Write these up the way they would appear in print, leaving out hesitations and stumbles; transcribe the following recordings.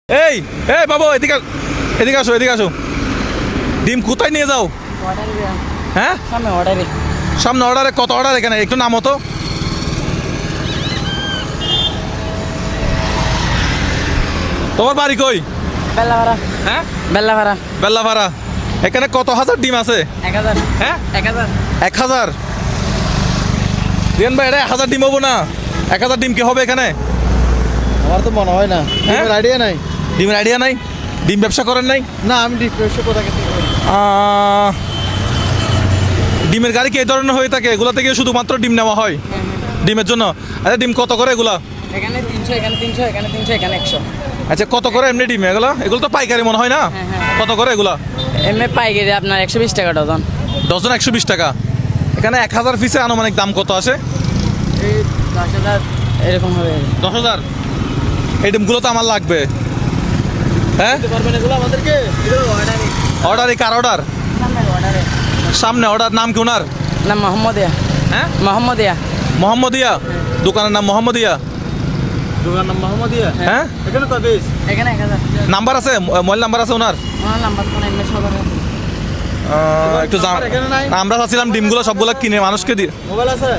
এই এই বাবু এদিকে এদিকে আসো এদিকে আসো। ডিম কোথায় নিয়ে যাও? হ্যাঁ সামনে অর্ডারে। কত অর্ডার এখানে? একটু নামো তো। তোমার বাড়ি কই? বেল্লাভাড়া। হ্যাঁ বেল্লাভাড়া। বেল্লাভাড়া। এখানে কত হাজার ডিম আছে? 1000। হ্যাঁ 1000। 1000। রিয়ান ভাই এটা 1000 ডিম হবো না? 1000 ডিম কি হবে এখানে? আমার তো মনে হয় না। হ্যাঁ? ডিমের আইডিয়া নাই। ডিমের আইডিয়া নাই? ডিম ব্যবসা করেন নাই? না, আমি ডিম ব্যবসা কোথা থেকে করি? ডিমের গাড়ি কি এই ধরনের হয়ে থাকে? এগুলো থেকে শুধুমাত্র ডিম নেওয়া হয় ডিমের জন্য? আচ্ছা ডিম কত করে এগুলা? এখানে 300, এখানে 300, এখানে 300, এখানে 100। আচ্ছা কত করে এমনি ডিম এগুলো? এগুলো তো পাইকারি মনে হয় না? হ্যাঁ, হ্যাঁ। কত করে এগুলা? এমনি পাইকারি আপনার 120 টাকা ডজন। ডজন 120 টাকা। এখানে 1000 পিসে আনুমানিক দাম কত আসে? এই 10,000 এরকম হবে। 10,000। এই ডিমগুলো তো আমার লাগবে। হ্যাঁ দিতে পারবেন এগুলো আমাদেরকে? অর্ডারই কার অর্ডার? অর্ডারে সামনে অর্ডার। নাম কি ওনার? নাম মোহাম্মদিয়া। হ্যাঁ মোহাম্মদিয়া। মোহাম্মদিয়া। দোকানের নাম মোহাম্মদিয়া। দোকান নাম মোহাম্মদিয়া। হ্যাঁ এখানে কত পিস? এখানে 1000। নাম্বার আছে? মোবাইল নাম্বার আছে ওনার? আমার নাম্বার কোন এমনি সবার আছে। একটু এখানে নাই? আমরা চাচ্ছিলাম ডিমগুলো সবগুলো কিনে মানুষকে দিয়ে। মোবাইল আছে?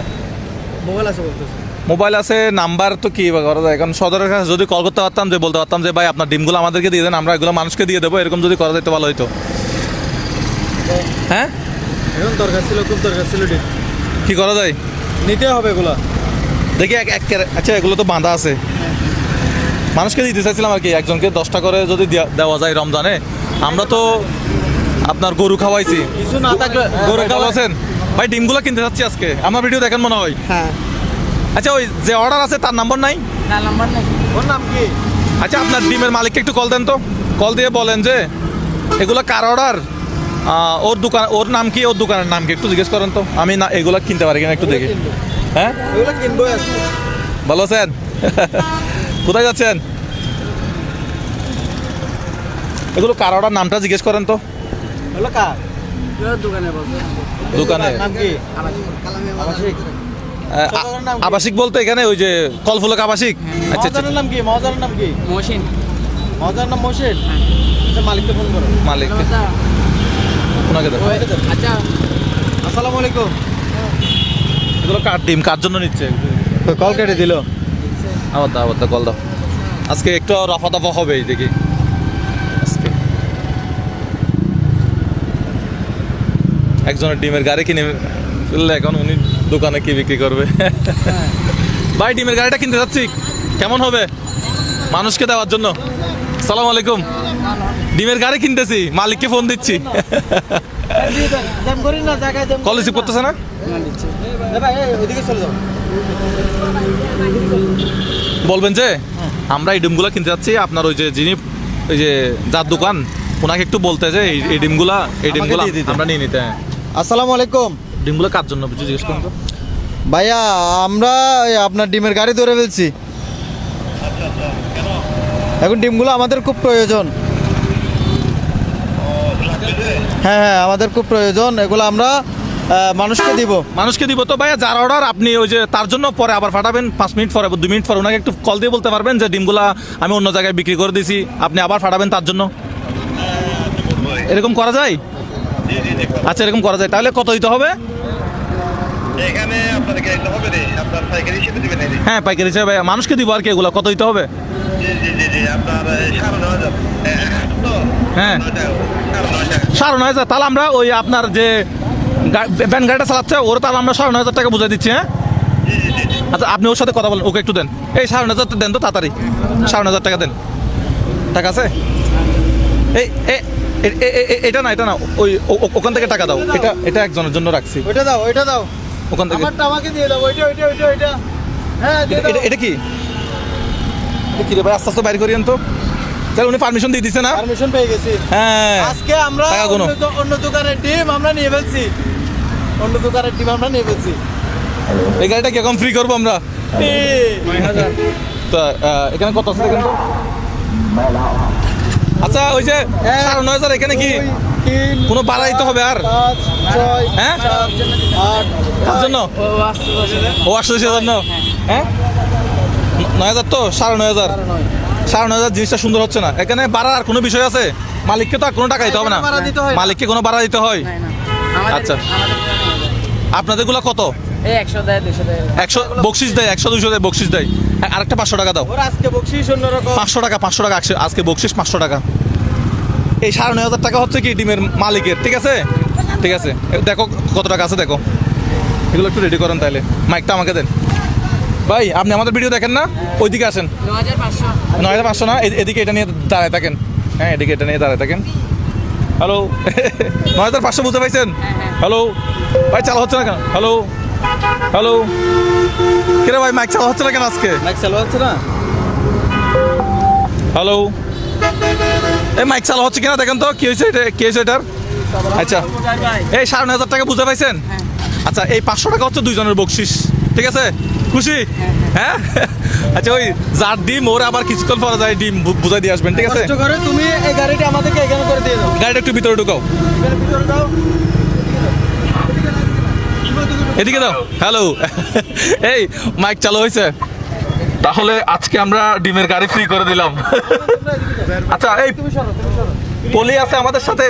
মোবাইল আছে বলতেছে। মোবাইল আছে, নাম্বার তো কি করা যায় এখন? সদরের কাছে যদি কল করতে পারতাম, যে বলতে পারতাম যে ভাই আপনার ডিমগুলো আমাদেরকে দিয়ে দেন, আমরা এগুলো মানুষকে দিয়ে দেবো, এরকম যদি করা যেত ভালো হতো। হ্যাঁ এখন দরকার ছিল, খুব দরকার ছিল ডিম। কি করা যায়? নিতে হবে এগুলো। দেখি আচ্ছা এগুলো তো বাঁধা আছে, মানুষকে দিতে চাইছিলাম আর কি, একজনকে 10টা করে যদি দেওয়া যায় রমজানে। আমরা তো আপনার গরু খাওয়াইছি। কিছু না থাকলে গরু খাওয়াছেন ভাই, ডিমগুলো কিনতে যাচ্ছি আজকে। আমার ভিডিও দেখেন মনে হয়। হ্যাঁ। আচ্ছা ওই যে অর্ডার আছে তার নাম্বার নাই? না নাম্বার নেই। ওর নাম কি? আচ্ছা আপনার ডিমের মালিককে একটু কল দেন তো। কল দিয়ে বলেন যে এগুলো কার অর্ডার, ওর দোকান, ওর নাম কি, ওর দোকানের নাম কি একটু জিজ্ঞেস করেন তো। আমি না এগুলো কিনতে পারি কিনা একটু দেখি। হ্যাঁ এগুলো কিনবো আজকে। ভালো আছেন? কোথায় যাচ্ছেন? এগুলো কার অর্ডার, নামটা জিজ্ঞেস করেন তো। এগুলো কার? দোকানে বলছে। দোকানে নাম কি? আবাসিক। আবাসিক বলতে এখানে ওই যে কলফুলক আবাসিক। আচ্ছা আচ্ছা মহাজনের নাম কি? মহাজনের নাম কি? মহসিন। মহাজনের নাম মহসিন। আচ্ছা, মালিককে ফোন করো। মালিক ওনাকে দেন। আচ্ছা আসসালামু আলাইকুম। এগুলো কার ডিম, কার জন্য নিচ্ছে? কল কেটে দিল। আবার দাও কল দাও। আজকে একটু রফা দফা হবেই দেখি আজকে। একজনের ডিমের গাড়ি কিনে ফেললে এখন উনি দোকানে কি বিক্রি করবে? ভাই ডিমের গাড়িটা কিনতে যাচ্ছি, কেমন হবে মানুষকে দেওয়ার জন্য? সালাম আলাইকুম। ডিমের গাড়ি কিনতেছি, মালিককে ফোন দিচ্ছি। জ্যাম করি না, জায়গায় জ্যাম। কল রিসিভ করতেছে না? ভাই ওইদিকে চলে যাও। বলবেন যে আমরা এই ডিমগুলো কিনতে যাচ্ছি, আপনার ওই যে যিনি ওই যে যার দোকান, ওনাকে একটু বলতে যে এই ডিমগুলো দিয়ে দিতে। আমরা নিয়ে নিতে। হ্যাঁ আসসালামু আলাইকুম। ডিমগুলো কার জন্য কিছু জিজ্ঞেস করুন তো। ভাইয়া, আমরা আপনার ডিমের গাড়ি ধরে ফেলছি। এখন ডিমগুলো আমাদের খুব প্রয়োজন। হ্যাঁ হ্যাঁ, আমাদের খুব প্রয়োজন। এগুলো আমরা মানুষকে দিব। তো ভাইয়া যার অর্ডার আপনি ওই যে তার জন্য পরে আবার পাঠাবেন, 5 মিনিট পরে 2 মিনিট পরে ওনাকে একটু কল দিয়ে বলতে পারবেন যে ডিমগুলা আমি অন্য জায়গায় বিক্রি করে দিয়েছি, আপনি আবার পাঠাবেন তার জন্য। এরকম করা যায়? আচ্ছা এরকম করা যায়। তাহলে কত দিতে হবে? এখানে আপনাদেরকে দিতে হবে রে, আপনার পাইকারি হিসেবে দিবেন এই। হ্যাঁ পাইকারি হিসেবে মানুষকে দিব আর কি। এগুলো কত দিতে হবে? জি আপনার 9,500। হ্যাঁ 9,500। তাহলে আমরা ওই আপনার যে ভ্যান গাড়িটা চালাচ্ছে ওর, তাহলে আমরা 9,500 টাকা বুঝাই দিচ্ছি। হ্যাঁ আচ্ছা আপনি ওর সাথে কথা বলেন, ওকে একটু দেন। এই 9,500 দেন তো তাড়াতাড়ি, 9,500 টাকা দেন। টাকা আছে? এই এটা না ওই ওখান থেকে টাকা দাও। এটা একজনের জন্য রাখছি, ওইটা দাও। ওখান থেকে। আমারটা আমাকে দিয়ে দাও। ওইটা। হ্যাঁ, দিয়ে দাও। এটা কি কি রে ভাই? আস্তে আস্তে বাইর করিয়েন তো। তাহলে উনি পারমিশন দিয়ে দিছে না? পারমিশন পেয়ে গেছি। হ্যাঁ আজকে আমরা টাকা গুনো। অন্য দোকানের ডিম আমরা নিয়ে ফেলছি। এই গাড়িটা কি এখন ফ্রি করবো আমরা? তো এখানে কত আছে দেখেন তো। আচ্ছা ওই যে 9,500 এখানে কি কোনো ভাড়া দিতে হবে আর? 5, 6, হ্যাঁ 7, 8। তার জন্য ও আসছে জন্য। হ্যাঁ 9,000 তো 9,500। 9,500 জিনিসটা সুন্দর হচ্ছে না, এখানে বাড়ার আর কোনো বিষয় আছে? মালিককে তো আর কোনো টাকা দিতে হবে না, ভাড়া দিতে হয় না। মালিককে কোনো ভাড়া দিতে হয়? না না আমাদের আচ্ছা। আপনাদেরগুলো কত? এই 100 দেয় 200 দেয় 100 বকশিস দেয়, 100-200 দেয় বকশিস দেয়। হ্যাঁ, আরেকটা 500 টাকা দাও। ওর আজকে বকশিস অন্যরকম। 500 টাকা আজকে বকশিস 500 টাকা। এই 9,500 টাকা হচ্ছে কি ডিমের মালিকের, ঠিক আছে? ঠিক আছে, দেখো কত টাকা আছে দেখো, এগুলো একটু রেডি করেন তাইলে। মাইকটা আমাকে দেন ভাই, আপনি আমাদের ভিডিও দেখেন না? ওইদিকে আসেন। 9500 9,500 না, এদিকে এটা নিয়ে দাঁড়ায় থাকেন। হ্যাঁ, এদিকে এটা নিয়ে দাঁড়ায় থাকেন। হ্যালো 9,500 বুঝতে পাইছেন? হ্যালো ভাই, চালু হচ্ছে না কেন? হ্যালো হ্যালো, কিরে ভাই মাইক চালু হচ্ছে না কেন আজকে? মাইক চালু হচ্ছে না? হ্যালো, এই মাইক চালু হচ্ছে কিনা দেখেন তো, কি হয়েছে এটা, কি হয়েছে এটার? আচ্ছা, এই 9,500 টাকা বুঝতে পাইছেন? আচ্ছা, এই 500 টাকা হচ্ছে দুইজনের বকশিস, ঠিক আছে? খুশি? হ্যাঁ আচ্ছা, ওই যার ডিম ওরে আবার কিছুক্ষণ পরে যায় ডিম বুঝাই দিয়ে আসবেন, ঠিক আছে? কষ্ট করে তুমি এই গাড়িটা আমাদেরকে এখানে করে দিয়ে দাও। গাড়িটা একটু ভিতরে ঢুকাও, এখানে ভিতরে দাও। এদিকে দাও। হ্যালো এই মাইক চালু হয়েছে? তাহলে আজকে আমরা ডিমের গাড়ি ফ্রি করে দিলাম। আচ্ছা, এই তুমি সরো, তুমি সরো। পলি আছে আমাদের সাথে,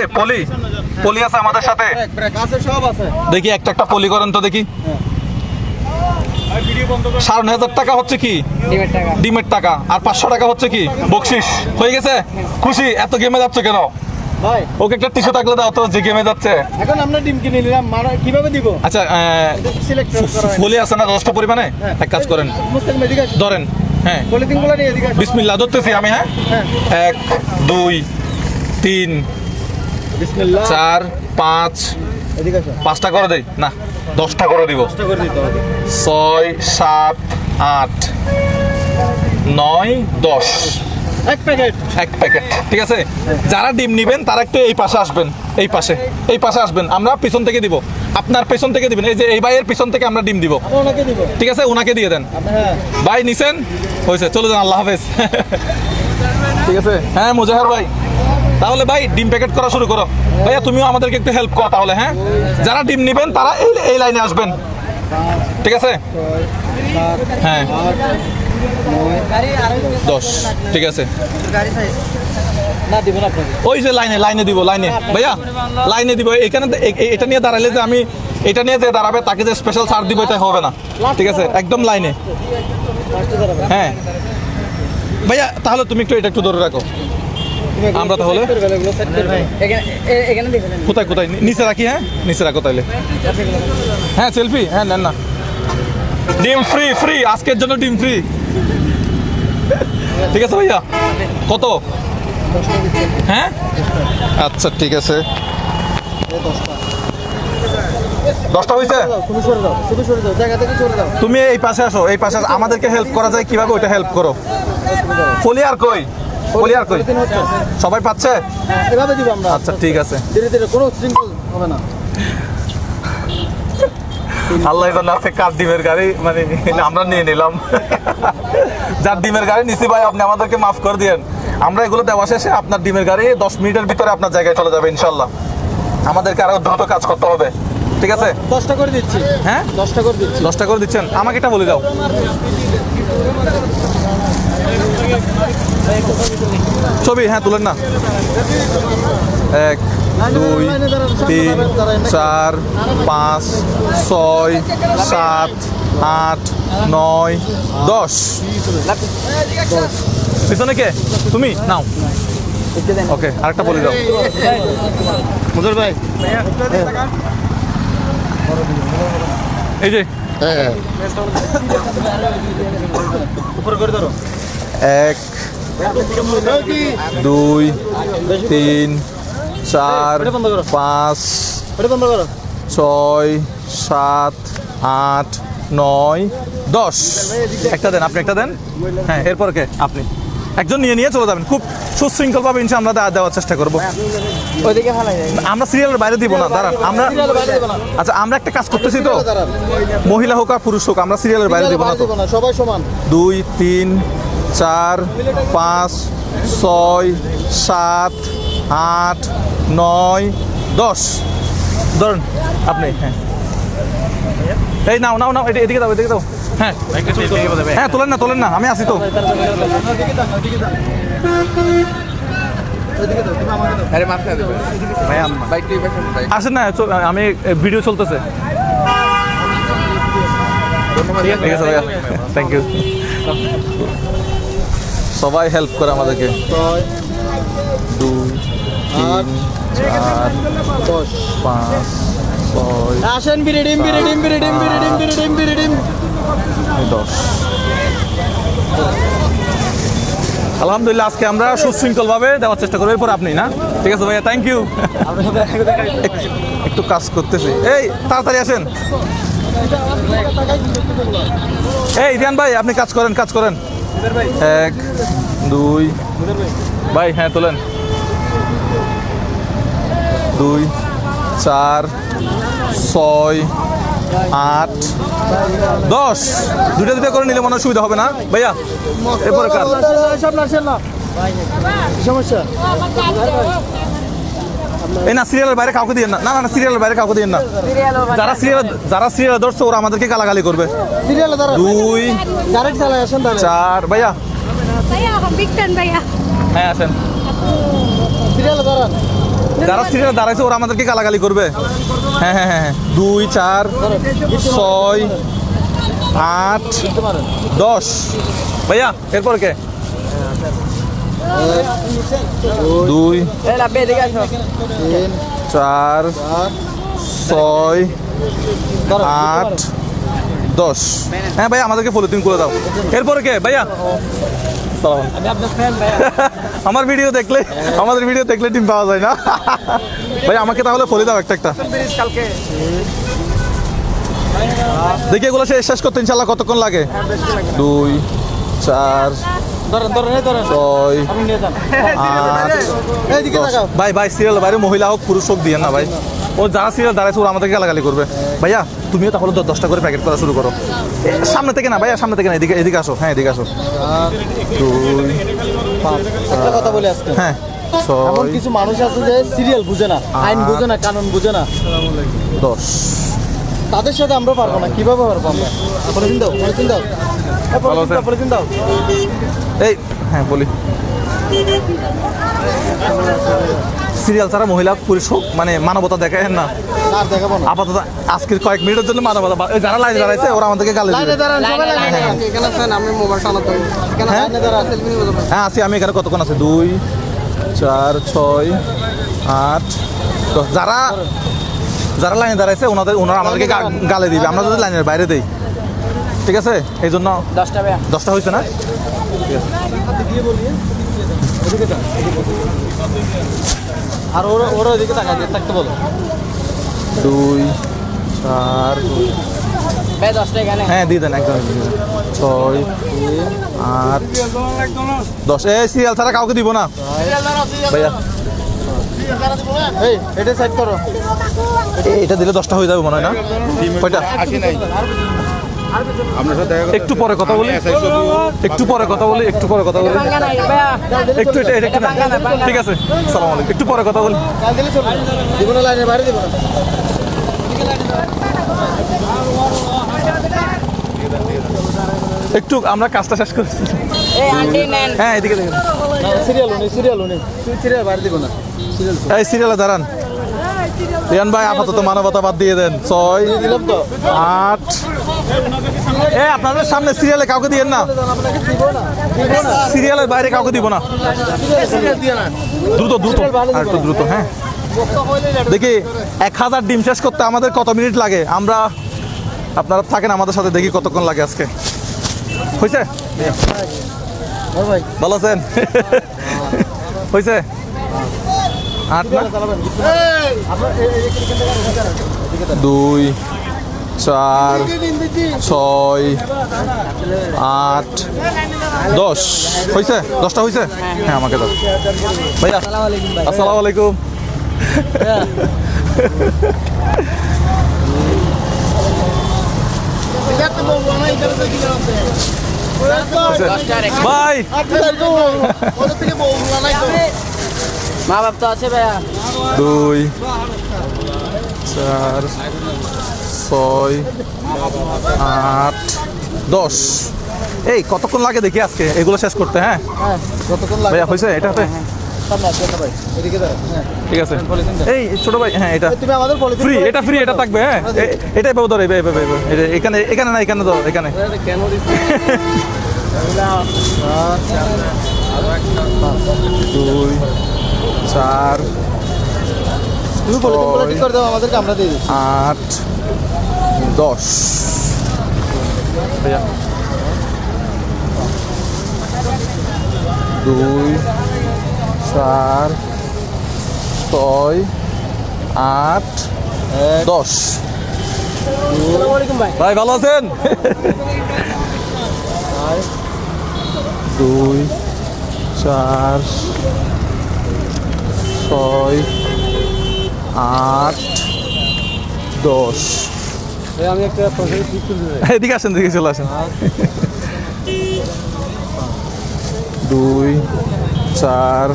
পলি আছে আমাদের সাথে। ব্রেক, ব্রেক আছে, সব আছে। দেখি একটা পলি করেন তো দেখি। 9,500 টাকা হচ্ছে কি ডিমের টাকা ডিমের টাকা, আর 500 টাকা হচ্ছে কি বকশিস। হয়ে গেছে? খুশি? এত গেমে যাচ্ছে কেন? ভাই, ওকে একটা টিস্যু থাকলে দাও তো, যে গেমে যাচ্ছে। এখন আমরা ডিম কিনে নিলাম, কিভাবে দিব? আচ্ছা, সিলেক্ট করা হয়। পলি আছে না 10টা পরিমাণে? এক কাজ করেন, মুস্তাক মেডিকেল ধরেন। হ্যাঁ, পলিথিনগুলো নিয়ে এদিকে আসো। বিসমিল্লাহ ধরতেছি আমি। হ্যাঁ, হ্যাঁ, 1 2 3 বিসমিল্লাহ। 4 5 এদিকে আসো। 5টা করে দেই না, 10টা করে দিব। কষ্ট করে দিতে হবে। 6 7 8 9 10 এক প্যাকেট। এক প্যাকেট, ঠিক আছে? যারা ডিম নিবেন তারা একটু এই পাশে আসবেন, এই পাশে আসবেন। আমরা পিছন থেকে দিব, আপনার পেছন থেকে দিবেন। এই যে এই ভাইয়ের পিছন থেকে আমরা ডিম দিব, আমরা ওনাকে দিব। ঠিক আছে? ওনাকে দিয়ে দেন। হ্যাঁ, ভাই নিছেন? হয়েছে, চলে যান, আল্লাহ হাফেজ। ঠিক আছে? হ্যাঁ মুজাহার ভাই, তাহলে ভাই ডিম প্যাকেট করা শুরু করো। ভাইয়া তুমিও আমাদেরকে একটু হেল্প করো তাহলে। হ্যাঁ, যারা ডিম নিবেন তারা এই লাইনে আসবেন, ঠিক আছে? হ্যাঁ, 10, ঠিক আছে। না দিব না আপনাকে। ওই যে লাইনে দিব, ভাইয়া লাইনে দিব। এখানে এটা নিয়ে দাঁড়ালে যে আমি এটা নিয়ে যে দাঁড়াবে তাকে যে স্পেশাল ছাড় দিব এটা হবে না, ঠিক আছে? একদম লাইনে। হ্যাঁ ভাইয়া, তাহলে তুমি এটা একটু ধরে রাখো। আমরা তাহলে এখানে দেখেন কোথায় নিচে রাখি? হ্যাঁ, নিচে রাখো তাইলে। হ্যাঁ, সেলফি, হ্যাঁ নেন না। ডিম ফ্রি, আজকের জন্য ডিম ফ্রি, ঠিক আছে ভাইয়া? কত? হ্যাঁ, আচ্ছা ঠিক আছে। 10টা হয়েছে? তুমি সরে দাও, শুধু সরে দাও, জায়গা থেকে সরে দাও। তুমি এই পাশে আসো, এই পাশে আসো। আমাদেরকে হেল্প করা যায় কিভাবে ওইটা হেল্প করো। পলি আর কই? পলিথিন হচ্ছে। সবাই পাচ্ছে? এভাবে দিব আমরা। আচ্ছা ঠিক আছে। ধীরে ধীরে, কোনো শৃঙ্খল হবে না। আল্লাহ জানে আছে কার ডিমের গাড়ি, মানে আমরা নিয়ে নিলাম। যার ডিমের গাড়ি নিছি ভাই, আপনি আমাদেরকে মাফ করে দিয়েন। আমরা এগুলো দেওয়া শেষে আপনার ডিমের গাড়ি 10 মিনিটের ভিতরে আপনার জায়গায় চলে যাবে ইনশাল্লাহ। আমাদেরকে আরো দ্রুত কাজ করতে হবে, ঠিক আছে? 10টা করে দিচ্ছি। হ্যাঁ, 10টা করে দিচ্ছি। 10টা করে দিচ্ছেন? আমাকে এটা বলে দাও। ছবি, হ্যাঁ তুলেন না। 1 2 3 4 5 6 7 8 9 10। পিছনে কে? তুমি নাও। ওকে, আরেকটা বলে দাও। মুজার ভাই, এই যে উপরে করে ধরো। 1 2 3 4 5 এটা বন্ধ করো। 6 7 8 9 10। একটা দেন, আপনি একটা দেন। হ্যাঁ, এরপর কে? আপনি একজন নিয়ে চলে যাবেন। খুব সুশৃঙ্খল ভাবে ইনশাআল্লাহ আমরা দেওয়ার চেষ্টা করবো। ওইদিকে ফেলাই যায় আমরা সিরিয়ালের বাইরে দিব না, দাঁড়ান। আমরা আচ্ছা, আমরা একটা কাজ করতেছি তো, মহিলা হোক আর পুরুষ হোক, আমরা সিরিয়ালের বাইরে দিব না তো। সবাই সমান। 2 3 4 5 6 7 8 9 10 ধরুন আপনি। হ্যাঁ, এই নাও, এদিকে দাও। হ্যাঁ হ্যাঁ, তোলেন না, আমি আছি তো। আসেন না, আমি ভিডিও চলতেছে। ঠিক আছে ভাইয়া, থ্যাংক ইউ। সবাই হেল্প করে আমাদেরকে। 2 3 4 5 6 আসেন বিরিডিম 10। আলহামদুলিল্লাহ, আজকে আমরা সুশৃঙ্খলভাবে দেওয়ার চেষ্টা করবো। এরপর আপনি না, ঠিক আছে ভাইয়া, থ্যাংক ইউ। একটু কাজ করতেছি, এই তাড়াতাড়ি আসেন। এই রিয়ান ভাই, আপনি কাজ করেন। 1 2 ভাই, হ্যাঁ তোলেন। 2 4 6 8 10। দুটা করে নিলে মনে হয় সুবিধা হবে না ভাইয়া? এরপরে কার সমস্যা? এই না, সিরিয়ালের বাইরে কাউকে দিয়ে না। না, সিরিয়ালের বাইরে কাউকে দিয়ে না। যারা সিরিয়াল ধরছে ওরা আমাদেরকে গালাগালি করবে। সিরিয়ালে দাঁড়ান। 2 ডাইরেক্ট চালায় আসেন তাহলে। 4 ভাইয়া, ভাইয়া বিগ ফ্যান ভাইয়া। হ্যাঁ আসেন। সিরিয়ালে দাঁড়ান। যারা সিরিয়াল দাঁড়াইছে ওরা আমাদেরকে গালাগালি করবে। হ্যাঁ 2 4 6 8 10 ভাইয়া, এরপর কে? 2 এই লাভ এদিকে আসো। 3 4 6 8 10। হ্যাঁ ভাইয়া, আমাদেরকে পলিথিন করে দাও। এরপরে কে ভাইয়া? সালাম। আমি আপনার ফ্যান ভাইয়া। আমাদের ভিডিও দেখলে টিম পাওয়া যায় না। ভাই আমাকে তাহলে ফলি দাও একটা। কালকে দেখি এগুলো শেষ করতে ইনশাল্লাহ কতক্ষণ লাগে? 2 4 ধরেন 6 আপনি নিয়ে যান। 8 এইদিকে তাকাও। ভাই সিরিয়াল বাইরে মহিলা হোক পুরুষ হোক দিয়ে না ভাই। ও যারা সিরিয়াল দাঁড়াইছে ওরা আমাদেরকে গালাগালি করবে। ভাইয়া তুমিও তাহলে 10টা করে প্যাকেট করা শুরু করো। সামনে থেকে না ভাইয়া, সামনে থেকে না, এদিকে আসো। হ্যাঁ এদিকে আসো। 2 একটা কথা বলি আজকে। হ্যাঁ এমন 6 কিছু মানুষ আছে যে সিরিয়াল বুঝে না, আইন বুঝে না, কানুন বুঝে না। 10। তাদের সাথে আমরা পারবো না। কিভাবে পারবো আমরা? পলিথিন দাও। ভালো আছেন? পলিথিন দাও। এই হ্যাঁ বলি, সিরিয়াল ছাড়া মহিলা পুরুষ হোক মানে মানবতা দেখায় না। না দেখাবো না। আপাতত আজকের কয়েক মিনিটের জন্য মানবতা। যারা লাইনে দাঁড়াইছে ওরা আমাদেরকে গালি লাইনে দিবে। দাঁড়ান, সবাই লাইনে দাঁড়ান। এখানে আছেন, আমি মোবাইলটা আনতে হবে। এখানে হ্যাঁ? লাইনে দাঁড়া সেলফি নিব। হ্যাঁ আছি আমি এখানে। কতক্ষণ আছে? 2 4 6 8 10। যারা লাইনে দাঁড়াইছে ওনারা আমাদেরকে গালি দিবে আমরা যদি লাইনের বাইরে দেই। ঠিক আছে, এই জন্য 10টা ভাইয়া। 10টা হয়েছে না? আর ওরা ওদিকে থাকতে বলো। 2 4 ভাই 10টা এখানে। হ্যাঁ দিয়ে দেন একদম। 6 8 10। এই সিরিয়াল ছাড়া কাউকে দিব না ভাইয়া। এই এটা সাইড করো। এটা দিলে 10টা হয়ে যাবে মনে হয় না? কয়টা? একটু পরে কথা বলি। একটু পরে কথা বলি। ভাঙা নাই ভাইয়া। একটু এটা একটু না। ঠিক আছে, সালাম আলাইকুম। একটু পরে কথা বলি। কাল দিলে চলবে। দিব না, লাইনের বাইরে দিব না। একটু আমরা কাজটা শেষ করছি। এই আন্টি নেন। হ্যাঁ এদিকে দেখেন। সিরিয়াল উনি সিরিয়াল বাইরে দিব না। এই সিরিয়ালে দাঁড়ান। রিয়ান ভাই আপাতত মানবতা বাদ দিয়ে দেন। 6 দিলাম তো। 8 আপনাদের সামনে সিরিয়ালে কাউকে দিয়েন না। সিরিয়ালের বাইরে কাউকে দিব না। দ্রুত আর একটু দ্রুত। হ্যাঁ দেখি 1000 ডিম শেষ করতে আমাদের কত মিনিট লাগে। আপনারা থাকেন আমাদের সাথে, দেখি কতক্ষণ লাগে আজকে। হয়েছে? ভাই ভালো আছেন? হয়েছে? 8 না? 2 4 6 8 10 হয়েছে? 10টা হয়েছে? হ্যাঁ আমাকে দাও ভাইয়া। আসসালামু আলাইকুম। ভাই মা বাপ তো আছে ভাইয়া। 2 4 6 8 10। এই কতক্ষণ লাগে দেখি আজকে এগুলো শেষ করতে? হ্যাঁ হ্যাঁ যতক্ষণ লাগে। ভাইয়া হয়েছে এটাতে? সামনে আসবে ভাই, এদিকে দাঁড়ান। হ্যাঁ ঠিক আছে। এই ছোট ভাই, হ্যাঁ এটা তুমি আমাদের পলিথিন ফ্রি, এটা ফ্রি, এটা থাকবে। হ্যাঁ এটাই পাবো, ধর এখানে এখানে না, এখানে ধর, এখানে। কেন দিচ্ছি 2 4 তুমি পলিথিনগুলো ঠিক করে দাও, আমাদেরকে আমরা দিয়ে দিচ্ছি। 8 10 ভাইয়া 2 4 6 8 10। আসসালামু আলাইকুম ভাই। ভাই ভালো আছেন? 2 4 6 8 10। আমি একটা প্রশ্ন ঠিক করে দিই। এদিকে আসেন, এদিকে চলে আসেন। 2 4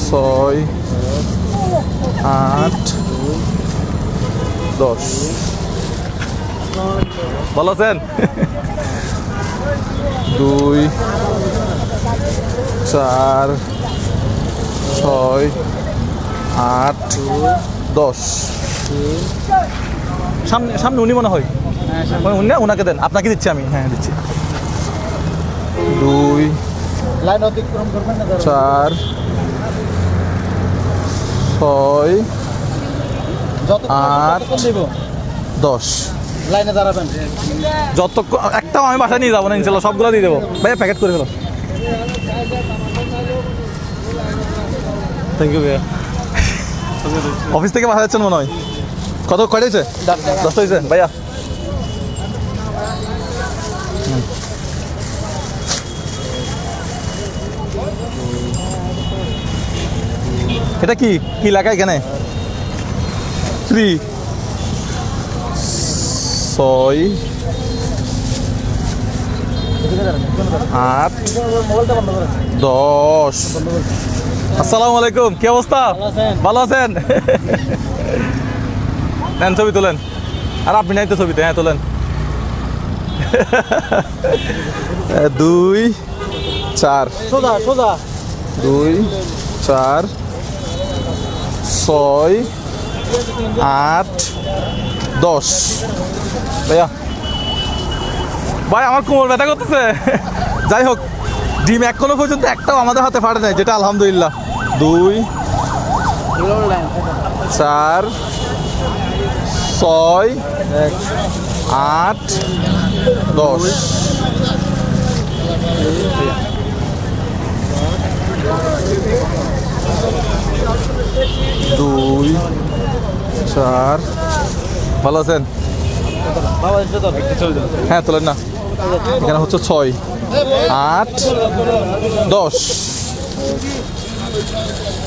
6 8 10। ভালো আছেন? 2 4 6 8 10। সামনে সামনে উনি মনে হয়, উনি না, ওনাকে দেন, আপনাকে দিচ্ছি আমি। হ্যাঁ দিচ্ছি। 2 লাইন অতিক্রম করবেন না, 4 6 8 দিব 10। লাইনে দাঁড়াবেন। যতক্ষণ একটাও আমি বাসায় নিয়ে যাবো না, ইনশাল্লাহ সবগুলো দিয়ে দেবো। ভাইয়া প্যাকেট করে ফেলো। থ্যাংক ইউ ভাইয়া। অফিস থেকে বাসা যাচ্ছেন মনে হয়? কয়টা হয়েছে? 10টা হয়েছে ভাইয়া। এটা কি কি লেখা এখানে? 3 6 8 10। আসসালামু আলাইকুম, কি অবস্থা? ভালো আছেন? নেন ছবি তোলেন। আর আপনি নাই তো ছবিতে? হ্যাঁ তোলেন। 2 4 সোজা সোজা 2 4 6 8 10। ভাইয়া ভাই আমার কোমর ব্যথা করতেছে। যাই হোক, ডিম এখনো পর্যন্ত একটাও আমাদের হাতে ফাটে নাই, যেটা আলহামদুলিল্লাহ। 2 4 6 8 10। 2 4। ভালো আছেন? হ্যাঁ তোলেন না। এখানে হচ্ছে 6 8 10।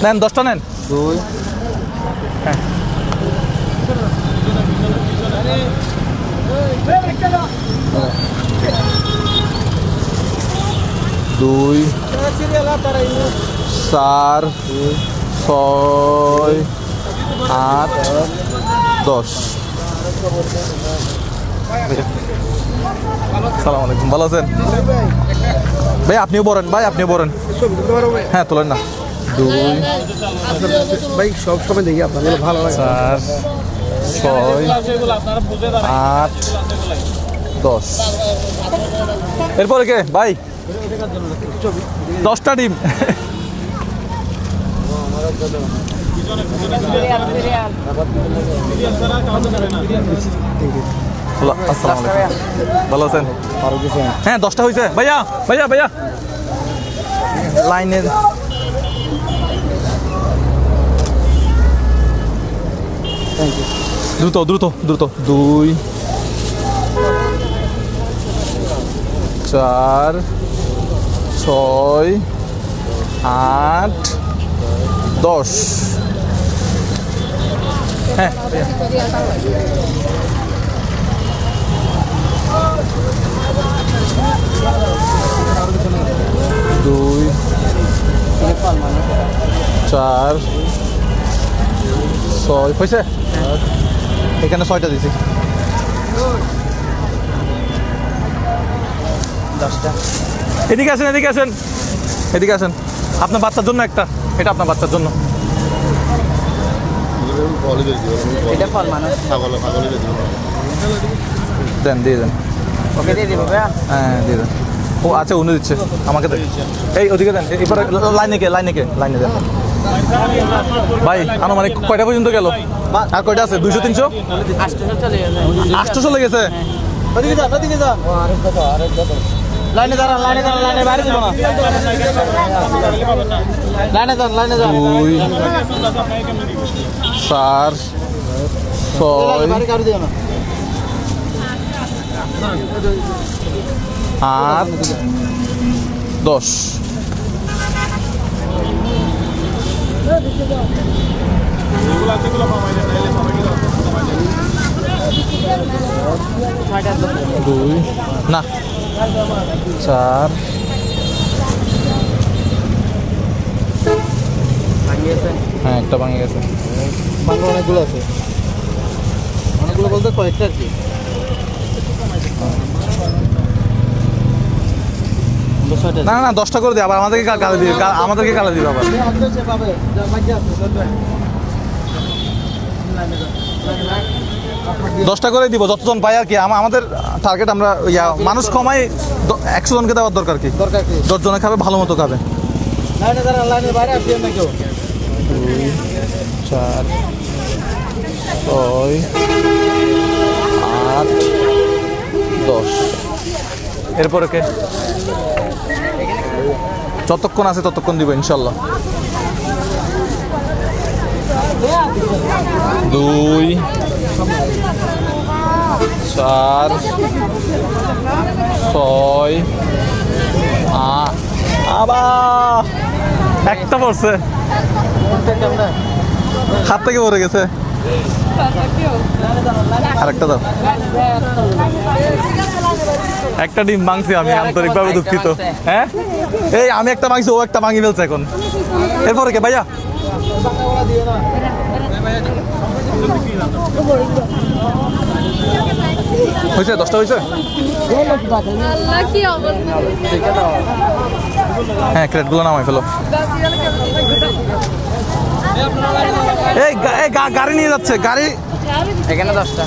নেন 10টা নেন। 2 হ্যাঁ 2 4 6 8 10। সালাম আলাইকুম, ভালো আছেন? ভাই আপনিও বলেন, ভাই আপনিও বলেন। হ্যাঁ তোলেন না। 2 ভাই সব সময় দেখি আপনাদের ভালো লাগে। 4 6 8 10। এরপরে কে ভাই? 10টা ডিম। আসসালামু আলাইকুম, ভালো আছেন? হ্যাঁ 10টা হয়েছে ভাইয়া। ভাইয়া ভাইয়া লাইনের দ্রুত দ্রুত দ্রুত। 2 4 6 8 10। হ্যাঁ 2 4 6 হয়েছে? এখানে 6টা দিছি। এদিকে আসেন, এদিকে আসেন, এদিকে আসেন। আপনার বাচ্চার জন্য একটা, এটা আপনার বাচ্চার জন্য। এটা ফল মানুষ দেন, দিয়ে দেন। ওকে দিয়ে দিব ভাইয়া। হ্যাঁ, দিয়ে দেন। ও আচ্ছা, উনি দিচ্ছে আমাকে দেন। এই ওদিকে দেন, এরপরে লাইনে দেন। ভাই আনুমানিক কয়টা পর্যন্ত গেল? আর কয়টা আছে? 200-300? 800 চলে গেছে। 800 চলে গেছে। ওদিকে যান, ওদিকে যান। লাইনে দাঁড়ান, লাইনে বাইরে দিব না। লাইনে যান, 2 4 6 বাইরে কারো দিও না। 8 10। দুই না 4 হ্যাঁ, একটা ভাঙে গেছে। বাংলা অনেকগুলো আছে, অনেকগুলো বলতে কয়েকটা আর কি। না 10টা করে দিই, আবার আমাদেরকে গালি দিবে, আমাদেরকে গালি দিবে আবার। 10টা করে দিব যতজন পাই আর কি। আমাদের টার্গেট, আমরা মানুষ কমাই 100 জনকে দেওয়ার দরকার কি? দরকার কি? 10 জনে খাবে, ভালো মতো খাবে। লাইনে দাঁড়ান, লাইনের বাইরে আসবেন না কেউ। 4 6 8 10। এরপরে কে? যতক্ষণ আছে ততক্ষণ দিব ইনশাল্লাহ। 2 4 6 8 আবার একটা পড়ছে, হাত থেকে পড়ে গেছে। আরেকটা দাও। একটা ডিম ভাঙছি আমি, আন্তরিকভাবে দুঃখিত। হ্যাঁ, এই আমি একটা ভাঙছি, ও একটা ভাঙি ফেলছে এখন। এরপরে কে ভাইয়া? হয়েছে 10টা হয়েছে। আল্লাহ কি অবস্থা। হ্যাঁ, ক্রেটগুলো নামাই ফেলো। এই গাড়ি নিয়ে যাচ্ছে, গাড়ি এখানে 10টা।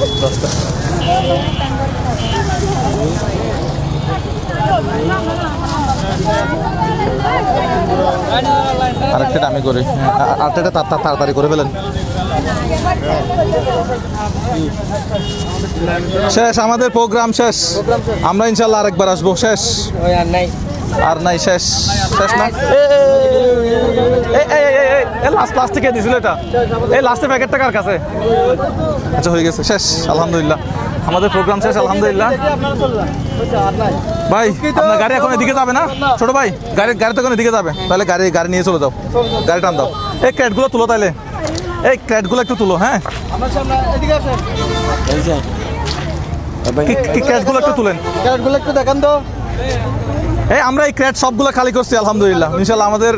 আরেকটা আমি করি, আরেকটা তাড়াতাড়ি করে ফেলেন। শেষ, আমাদের প্রোগ্রাম শেষ। আমরা ইনশাল্লাহ আরেকবার আসবো। শেষ ওই আর নাই। আর নাই, শেষ না। লাস্ট থেকে দিছিল এটা, এই লাস্টের প্যাকেটটা কার কাছে? আচ্ছা, হয়ে গেছে, শেষ আলহামদুলিল্লাহ। আমাদের প্রোগ্রাম শেষ আলহামদুলিল্লাহ। ভাই আপনার গাড়ি এখন এদিকে যাবে না? ছোট ভাই, গাড়ি তো এখন এদিকে যাবে, তাহলে গাড়ি নিয়ে চলে যাও, গাড়ি টান দাও। এই ক্র্যাটগুলো তুলো, তাইলে এই ক্র্যাটগুলো একটু তুলো। হ্যাঁ, ক্র্যাটগুলো একটু তুলেন, ক্যারেটগুলো একটু দেখান তো। এই আমরা এই ক্র্যাট সবগুলো খালি করছি আলহামদুলিল্লাহ। ইনশাল্লাহ আমাদের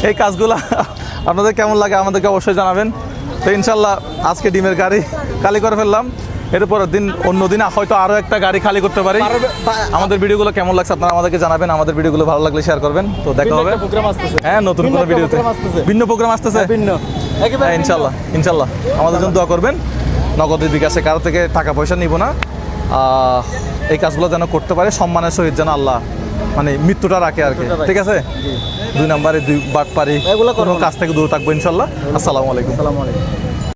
এই কাজগুলো আপনাদের কেমন লাগে আমাদেরকে অবশ্যই জানাবেন। তো ইনশাল্লাহ আজকে ডিমের গাড়ি খালি করে ফেললাম। এরপরের দিন, অন্য দিন হয়তো আরও একটা গাড়ি খালি করতে পারি। আমাদের ভিডিওগুলো কেমন লাগছে আপনারা আমাদেরকে জানাবেন। আমাদের ভিডিওগুলো ভালো লাগলে শেয়ার করবেন। তো দেখা হবে হ্যাঁ নতুন কোনো ভিডিওতে, ভিন্ন প্রোগ্রাম আসতেছে। হ্যাঁ, ইনশাল্লাহ আমাদের জন্য দোয়া করবেন। নগদের বিকাশে কারো থেকে টাকা পয়সা নিব না। এই কাজগুলো যেন করতে পারে সম্মানের সহিত, যেন আল্লাহ মানে মৃত্যুটা রাখে আর কি। ঠিক আছে, 2 নম্বরে 2 বাট পারি, কোনো কাজ থেকে দূরে থাকবো ইনশাল্লাহ। আসসালামু আলাইকুম।